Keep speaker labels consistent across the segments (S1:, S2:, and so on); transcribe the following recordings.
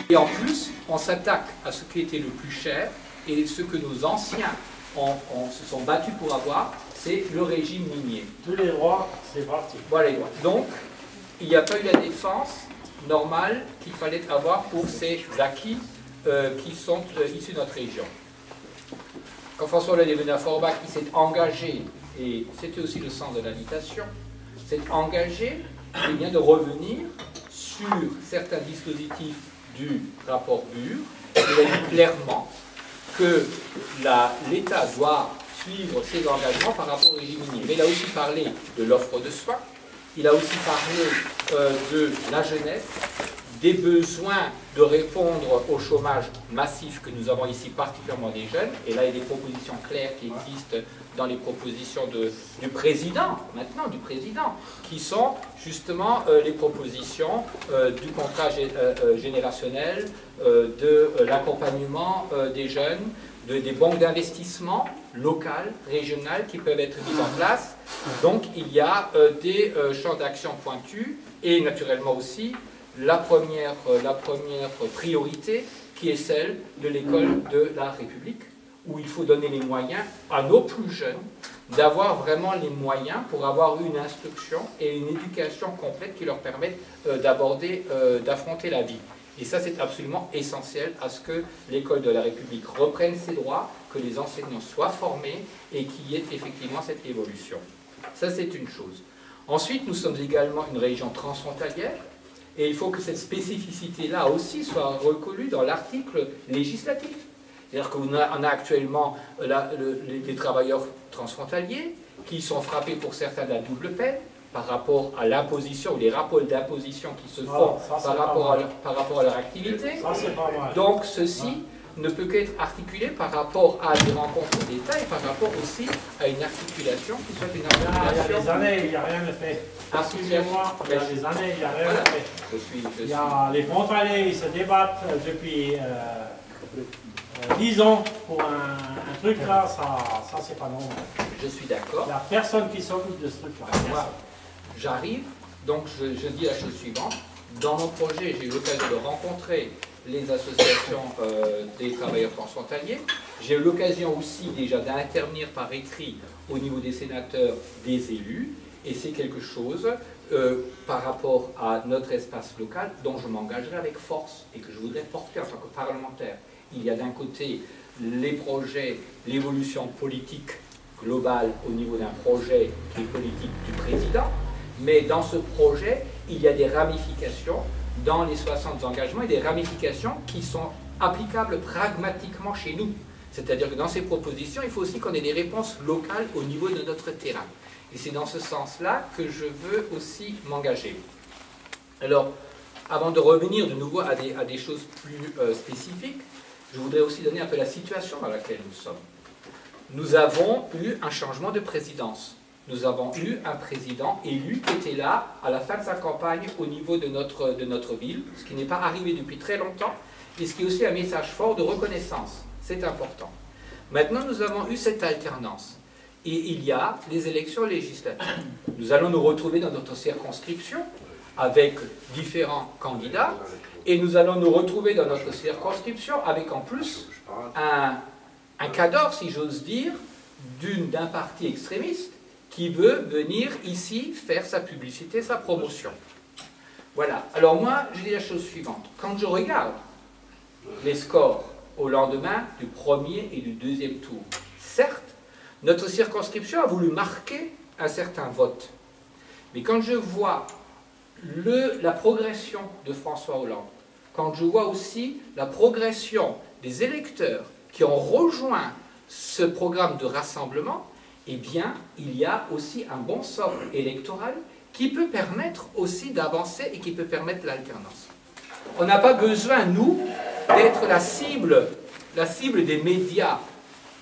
S1: Et en plus, on s'attaque à ce qui était le plus cher, et ce que nos anciens se sont battus pour avoir, c'est le régime minier.
S2: Tous les droits, c'est parti.
S1: Voilà les droits. Donc, il n'y a pas eu la défense normale qu'il fallait avoir pour ces acquis qui sont issus de notre région. Quand François Hollande est venu à Forbach, il s'est engagé, et c'était aussi le sens de l'invitation, s'est engagé bien, de revenir sur certains dispositifs du rapport Bure. Il a dit clairement que l'État doit suivre ses engagements par rapport au régime minier. Mais il a aussi parlé de l'offre de soins, il a aussi parlé de la jeunesse, des besoins de répondre au chômage massif que nous avons ici, particulièrement des jeunes. Et là, il y a des propositions claires qui existent dans les propositions du président, maintenant du président, qui sont justement les propositions du contrat générationnel, de l'accompagnement des jeunes, des banques d'investissement locales, régionales, qui peuvent être mises en place. Donc, il y a des champs d'action pointus et naturellement aussi la première priorité qui est celle de l'école de la République, où il faut donner les moyens à nos plus jeunes d'avoir vraiment les moyens pour avoir une instruction et une éducation complète qui leur permettent d'affronter la vie. Et ça, c'est absolument essentiel à ce que l'école de la République reprenne ses droits, que les enseignants soient formés et qu'il y ait effectivement cette évolution. Ça, c'est une chose. Ensuite, nous sommes également une région transfrontalière. Et il faut que cette spécificité-là aussi soit reconnue dans l'article législatif. C'est-à-dire qu'on a actuellement les travailleurs transfrontaliers qui sont frappés pour certains de la double peine par rapport à l'imposition ou les rapports d'imposition qui se font par rapport à leur activité.
S2: Ça, c'est pas mal.
S1: Donc ceci ne peut qu'être articulé par rapport à des rencontres d'État et par rapport aussi à une articulation qui soit une articulation.
S2: Il y a des années, il n'y a rien de fait. Excusez-moi, il y a des années, il n'y a rien de fait. Il y a les frontaliers, ils se débattent depuis 10 ans pour un truc là, ça c'est pas normal.
S1: Je suis d'accord.
S2: Il n'y a personne qui s'occupe de ce truc là.
S1: Moi, j'arrive, donc je dis la chose suivante. Dans mon projet, j'ai eu l'occasion de rencontrer les associations des travailleurs transfrontaliers. J'ai eu l'occasion aussi déjà d'intervenir par écrit au niveau des sénateurs, des élus, et c'est quelque chose par rapport à notre espace local dont je m'engagerai avec force et que je voudrais porter en tant que parlementaire. Il y a d'un côté les projets, l'évolution politique globale au niveau d'un projet qui est politique du président, mais dans ce projet, il y a des ramifications dans les 60 engagements et des ramifications qui sont applicables pragmatiquement chez nous. C'est-à-dire que dans ces propositions, il faut aussi qu'on ait des réponses locales au niveau de notre terrain. Et c'est dans ce sens-là que je veux aussi m'engager. Alors, avant de revenir de nouveau à des choses plus spécifiques, je voudrais aussi donner un peu la situation dans laquelle nous sommes. Nous avons eu un changement de présidence. Nous avons eu un président élu qui était là à la fin de sa campagne au niveau de notre ville, ce qui n'est pas arrivé depuis très longtemps, et ce qui est aussi un message fort de reconnaissance. C'est important. Maintenant, nous avons eu cette alternance. Et il y a les élections législatives. Nous allons nous retrouver dans notre circonscription avec différents candidats, et nous allons nous retrouver dans notre circonscription avec en plus un cadre, si j'ose dire, d'un parti extrémiste qui veut venir ici faire sa publicité, sa promotion. Voilà. Alors moi, je dis la chose suivante. Quand je regarde les scores au lendemain du premier et du deuxième tour, certes, notre circonscription a voulu marquer un certain vote. Mais quand je vois la progression de François Hollande, quand je vois aussi la progression des électeurs qui ont rejoint ce programme de rassemblement, eh bien, il y a aussi un bon socle électoral qui peut permettre aussi d'avancer et qui peut permettre l'alternance. On n'a pas besoin, nous, d'être la cible des médias,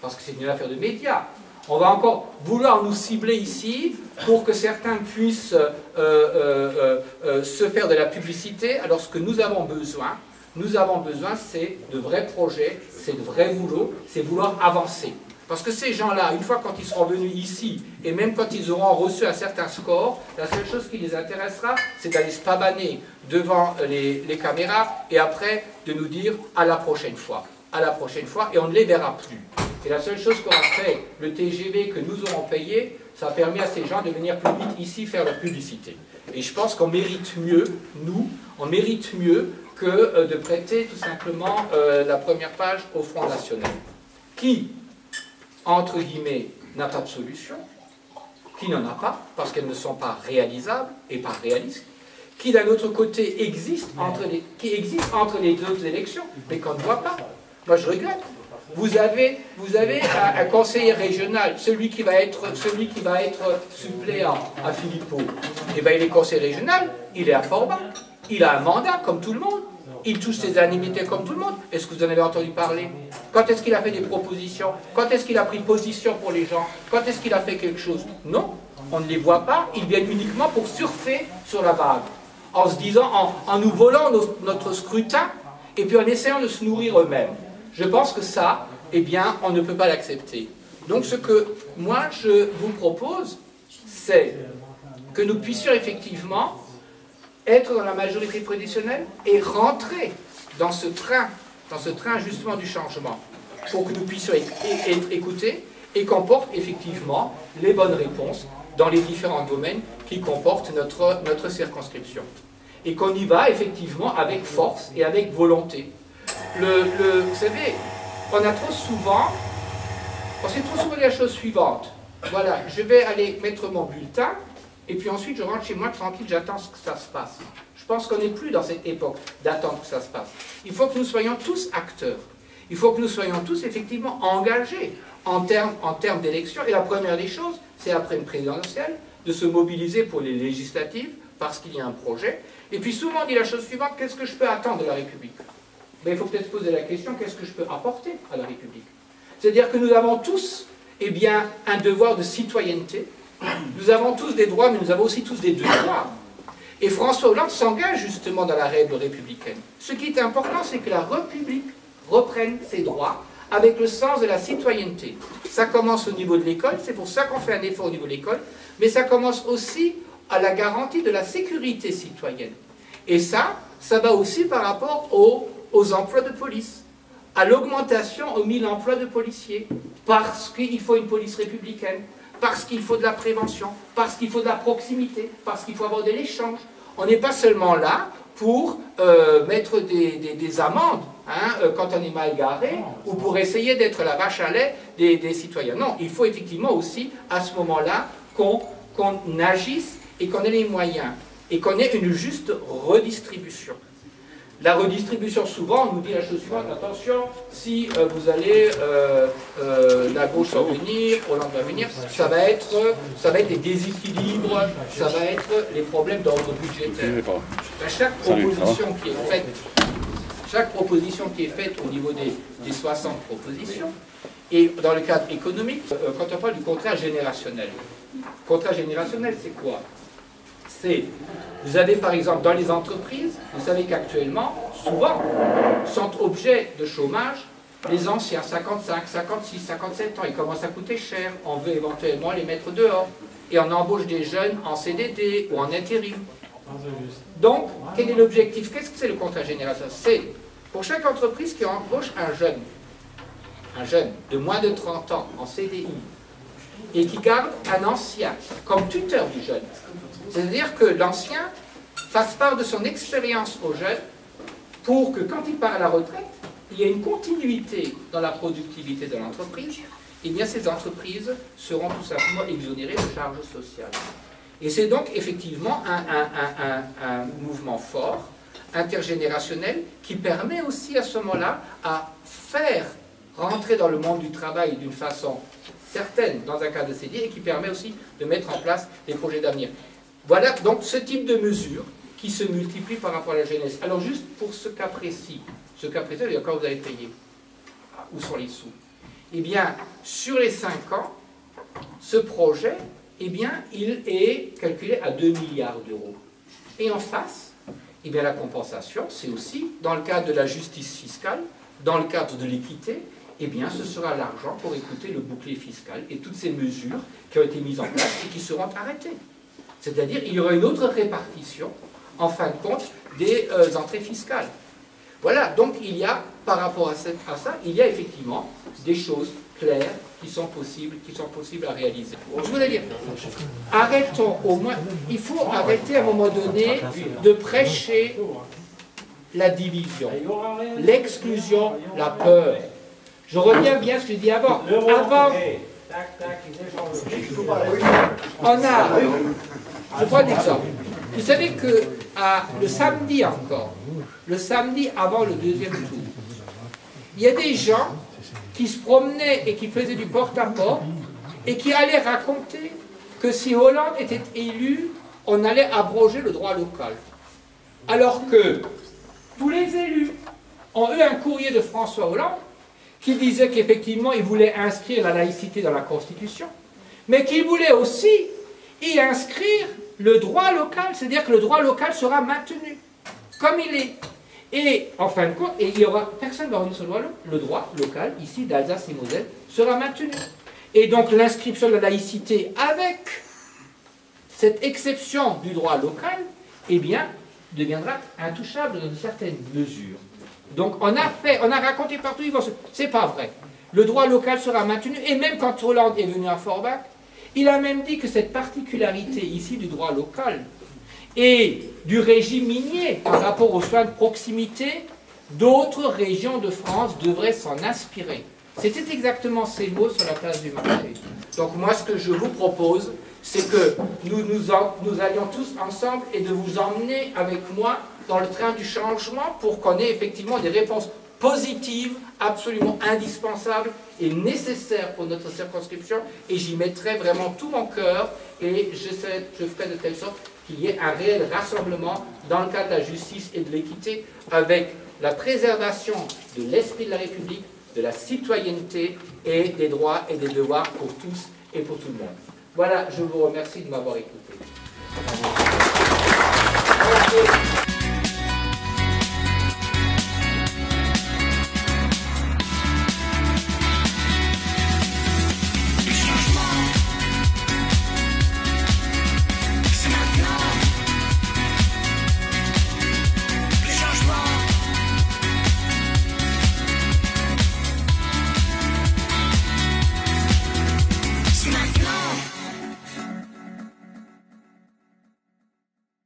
S1: parce que c'est une affaire de médias. On va encore vouloir nous cibler ici pour que certains puissent se faire de la publicité, alors ce que nous avons besoin, c'est de vrais projets, c'est de vrais boulots, c'est vouloir avancer. Parce que ces gens-là, une fois quand ils seront venus ici, et même quand ils auront reçu un certain score, la seule chose qui les intéressera, c'est d'aller se pavaner devant les caméras, et après de nous dire à la prochaine fois, et on ne les verra plus. Et la seule chose qu'aura fait le TGV que nous aurons payé, ça a permis à ces gens de venir plus vite ici faire leur publicité. Et je pense qu'on mérite mieux, nous, on mérite mieux que de prêter tout simplement la première page au Front National, qui, entre guillemets, n'a pas de solution, qui n'en a pas, parce qu'elles ne sont pas réalisables et pas réalistes, qui d'un autre côté existe entre les deux élections, mais qu'on ne voit pas. Moi je regrette. Vous avez un conseiller régional, celui qui va être suppléant à Philippot. Et bien il est conseiller régional, il est à Forbach, il a un mandat comme tout le monde, il touche ses indemnités comme tout le monde. Est-ce que vous en avez entendu parler? Quand est-ce qu'il a fait des propositions? Quand est-ce qu'il a pris position pour les gens? Quand est-ce qu'il a fait quelque chose? Non, on ne les voit pas, ils viennent uniquement pour surfer sur la vague, en se disant, en nous volant notre scrutin, et puis en essayant de se nourrir eux-mêmes. Je pense que ça, eh bien, on ne peut pas l'accepter. Donc ce que moi je vous propose, c'est que nous puissions effectivement être dans la majorité préditionnelle et rentrer dans ce train justement du changement, pour que nous puissions être écoutés et qu'on porte effectivement les bonnes réponses dans les différents domaines qui comportent notre circonscription. Et qu'on y va effectivement avec force et avec volonté. Vous savez, on s'est trop souvent dit la chose suivante. Voilà, je vais aller mettre mon bulletin, et puis ensuite je rentre chez moi tranquille, j'attends que ça se passe. Je pense qu'on n'est plus dans cette époque d'attendre que ça se passe. Il faut que nous soyons tous acteurs. Il faut que nous soyons tous effectivement engagés en termes d'élection. Et la première des choses, c'est après une présidentielle, de se mobiliser pour les législatives, parce qu'il y a un projet. Et puis souvent on dit la chose suivante, qu'est-ce que je peux attendre de la République? Mais il faut peut-être poser la question, qu'est-ce que je peux apporter à la République? C'est-à-dire que nous avons tous, eh bien, un devoir de citoyenneté. Nous avons tous des droits, mais nous avons aussi tous des devoirs. Et François Hollande s'engage justement dans la règle républicaine. Ce qui est important, c'est que la République reprenne ses droits avec le sens de la citoyenneté. Ça commence au niveau de l'école, c'est pour ça qu'on fait un effort au niveau de l'école, mais ça commence aussi à la garantie de la sécurité citoyenne. Et ça va aussi par rapport aux emplois de police, à l'augmentation aux 1000 emplois de policiers, parce qu'il faut une police républicaine, parce qu'il faut de la prévention, parce qu'il faut de la proximité, parce qu'il faut avoir de l'échange. On n'est pas seulement là pour mettre des amendes quand on est mal garé, ou pour essayer d'être la vache à lait des citoyens. Non, il faut effectivement aussi, à ce moment-là, qu'on agisse et qu'on ait les moyens, et qu'on ait une juste redistribution. La redistribution, souvent, on nous dit la chose suivante, attention, si vous allez, la gauche va venir, Hollande va venir, ça va être des déséquilibres, ça va être les problèmes d'ordre budgétaire. Chaque proposition qui est faite au niveau des 60 propositions, et dans le cadre économique, quand on parle du contrat générationnel. Contrat générationnel, c'est quoi? Vous avez par exemple dans les entreprises, vous savez qu'actuellement, souvent, sont objets de chômage les anciens, 55, 56, 57 ans, ils commencent à coûter cher, on veut éventuellement les mettre dehors, et on embauche des jeunes en CDD ou en intérim. Donc, quel est l'objectif? Qu'est-ce que c'est le contrat générationnel? C'est pour chaque entreprise qui embauche un jeune de moins de 30 ans en CDI, et qui garde un ancien comme tuteur du jeune. C'est-à-dire que l'ancien fasse part de son expérience au jeune pour que quand il part à la retraite, il y ait une continuité dans la productivité de l'entreprise, et bien ces entreprises seront tout simplement exonérées de charges sociales. Et c'est donc effectivement un mouvement fort, intergénérationnel, qui permet aussi à ce moment-là à faire rentrer dans le monde du travail d'une façon certaine dans un cadre de CDI, et qui permet aussi de mettre en place des projets d'avenir. Voilà donc ce type de mesures qui se multiplient par rapport à la jeunesse. Alors juste pour ce cas précis, quand vous avez payé, où sont les sous? Eh bien, sur les 5 ans, ce projet, eh bien, il est calculé à 2 milliards d'euros. Et en face, eh bien, la compensation, c'est aussi, dans le cadre de la justice fiscale, dans le cadre de l'équité, eh bien ce sera l'argent pour écouter le bouclier fiscal et toutes ces mesures qui ont été mises en place et qui seront arrêtées. C'est-à-dire il y aura une autre répartition, en fin de compte, des entrées fiscales. Voilà, donc il y a, par rapport à ça, il y a effectivement des choses claires qui sont possibles à réaliser. Je voulais dire, arrêtons au moins, il faut arrêter à un moment donné de prêcher la division, l'exclusion, la peur. Je reviens bien à ce que je dis avant. On a, je prends un exemple. Vous savez que le samedi encore, le samedi avant le deuxième tour, il y a des gens qui se promenaient et qui faisaient du porte-à-porte et qui allaient raconter que si Hollande était élu, on allait abroger le droit local. Alors que tous les élus ont eu un courrier de François Hollande qui disait qu'effectivement il voulait inscrire la laïcité dans la Constitution, mais qu'il voulait aussi y inscrire le droit local, c'est-à-dire que le droit local sera maintenu, comme il est. Et en fin de compte, il y aura, personne ne va revenir sur le droit local, ici d'Alsace et Moselle, sera maintenu. Et donc l'inscription de la laïcité avec cette exception du droit local, eh bien, deviendra intouchable dans une certaine mesure. Donc on a raconté partout, c'est pas vrai. Le droit local sera maintenu, et même quand Hollande est venu à Forbach, il a même dit que cette particularité ici du droit local et du régime minier par rapport aux soins de proximité, d'autres régions de France devraient s'en inspirer. C'était exactement ces mots sur la place du marché. Donc moi, ce que je vous propose, c'est que nous allions tous ensemble et de vous emmener avec moi dans le train du changement pour qu'on ait effectivement des réponses positives, absolument indispensables et nécessaires pour notre circonscription. Et j'y mettrai vraiment tout mon cœur et je ferai de telle sorte qu'il y ait un réel rassemblement dans le cadre de la justice et de l'équité avec la préservation de l'esprit de la République, de la citoyenneté et des droits et des devoirs pour tous et pour tout le monde. Voilà, je vous remercie de m'avoir écouté. Merci.